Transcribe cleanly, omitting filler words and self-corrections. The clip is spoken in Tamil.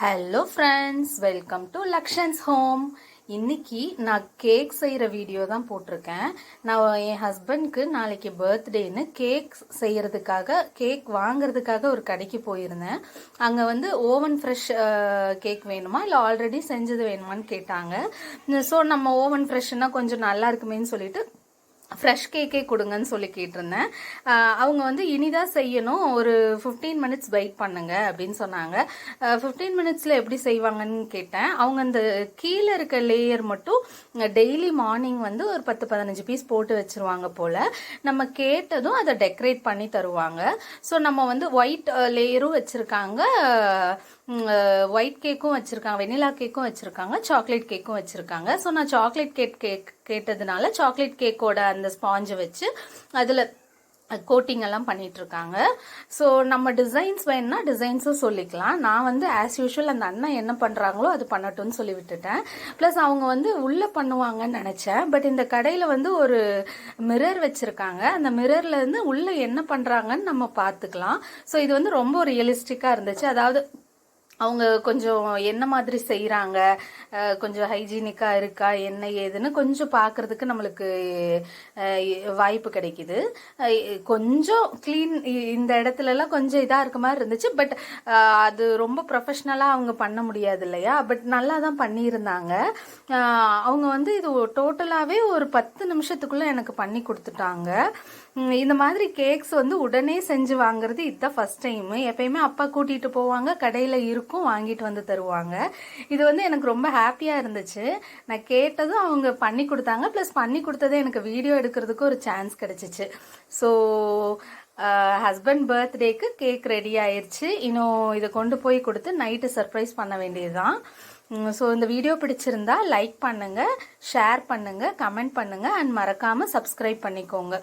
Hello friends, welcome to Lakshan's home. இன்னைக்கு நான் கேக் செய்கிற வீடியோ தான் போட்டிருக்கேன். நான் என் ஹஸ்பண்ட்க்கு நாளைக்கு பர்த்டேன்னு கேக் செய்கிறதுக்காக கேக் வாங்குறதுக்காக ஒரு கடைக்கு போயிருந்தேன். அங்கே வந்து ஓவன் ஃப்ரெஷ் கேக் வேணுமா இல்லை ஆல்ரெடி செஞ்சது வேணுமான்னு கேட்டாங்க. ஸோ நம்ம ஓவன் ஃப்ரெஷ்னா கொஞ்சம் நல்லா இருக்குமேன்னு சொல்லிட்டு ஃப்ரெஷ் கேக்கே கொடுங்கன்னு சொல்லி கேட்டிருந்தேன். அவங்க வந்து இனிதான் செய்யணும், ஒரு 15 மினிட்ஸ் வெயிட் பண்ணுங்க அப்படின்னு சொன்னாங்க. 15 மினிட்ஸில் எப்படி செய்வாங்கன்னு கேட்டேன். அவங்க அந்த கீழே இருக்க லேயர் மட்டும் டெய்லி மார்னிங் வந்து ஒரு 10-15 பீஸ் போட்டு வச்சிருவாங்க போல். நம்ம கேட்டதும் அதை டெக்கரேட் பண்ணி தருவாங்க. ஸோ நம்ம வந்து ஒயிட் லேயரும் வச்சுருக்காங்க, ஒயிட் கேக்கும் வச்சுருக்காங்க, வெனிலா கேக்கும் வச்சுருக்காங்க, சாக்லேட் கேக்கும் வச்சுருக்காங்க. ஸோ நான் சாக்லேட் கேட்டதுனால சாக்லேட் கேக்கோட அந்த ஸ்பாஞ்சை வச்சு அதில் கோட்டிங் எல்லாம் பண்ணிட்டு இருக்காங்க. ஸோ நம்ம டிசைன்ஸ் வேணும்னா டிசைன்ஸும் சொல்லிக்கலாம். நான் வந்து ஆஸ் யூஷுவல் அந்த அண்ணா என்ன பண்ணுறாங்களோ அது பண்ணட்டும்னு சொல்லி விட்டுட்டேன். ப்ளஸ் அவங்க வந்து உள்ளே பண்ணுவாங்கன்னு நினச்சேன். பட் இந்த கடையில் வந்து ஒரு மிரர் வச்சுருக்காங்க. அந்த மிரரில் இருந்து உள்ளே என்ன பண்ணுறாங்கன்னு நம்ம பார்த்துக்கலாம். ஸோ இது வந்து ரொம்ப ரியலிஸ்டிக்காக இருந்துச்சு. அதாவது அவங்க கொஞ்சம் என்ன மாதிரி செய்கிறாங்க, கொஞ்சம் ஹைஜீனிக்காக இருக்கா, என்ன ஏதுன்னு கொஞ்சம் பார்க்குறதுக்கு நம்மளுக்கு வாய்ப்பு கிடைக்குது. கொஞ்சம் க்ளீன் இந்த இடத்துலலாம் கொஞ்சம் இதாக இருக்க மாதிரி இருந்துச்சு. பட் அது ரொம்ப ப்ரொஃபஷ்னலாக அவங்க பண்ண முடியாது இல்லையா. பட் நல்லா தான் பண்ணியிருந்தாங்க. அவங்க வந்து இது டோட்டலாகவே ஒரு 10 நிமிஷத்துக்குள்ளே எனக்கு பண்ணி கொடுத்துட்டாங்க. இந்த மாதிரி கேக்ஸ் வந்து உடனே செஞ்சு வாங்குறது இதுதான் ஃபர்ஸ்ட் டைம். எப்பயுமே அப்பா கூட்டிகிட்டு போவாங்க, கடையில் இருக்கும், வாங்கிட்டு வந்து தருவாங்க. இது வந்து எனக்கு ரொம்ப ஹாப்பியாக இருந்துச்சு. நான் கேட்டதும் அவங்க பண்ணி கொடுத்தாங்க. ப்ளஸ் பண்ணி கொடுத்ததே எனக்கு வீடியோ எடுக்கிறதுக்கு ஒரு சான்ஸ் கிடைச்சிச்சு. ஸோ ஹஸ்பண்ட் பர்த்டேக்கு கேக் ரெடி ஆயிடுச்சு. இன்னும் இதை கொண்டு போய் கொடுத்து நைட்டு சர்ப்ரைஸ் பண்ண வேண்டியதுதான். ஸோ இந்த வீடியோ பிடிச்சிருந்தா லைக் பண்ணுங்கள், ஷேர் பண்ணுங்கள், கமெண்ட் பண்ணுங்கள் அண்ட் மறக்காமல் சப்ஸ்கிரைப் பண்ணிக்கோங்க.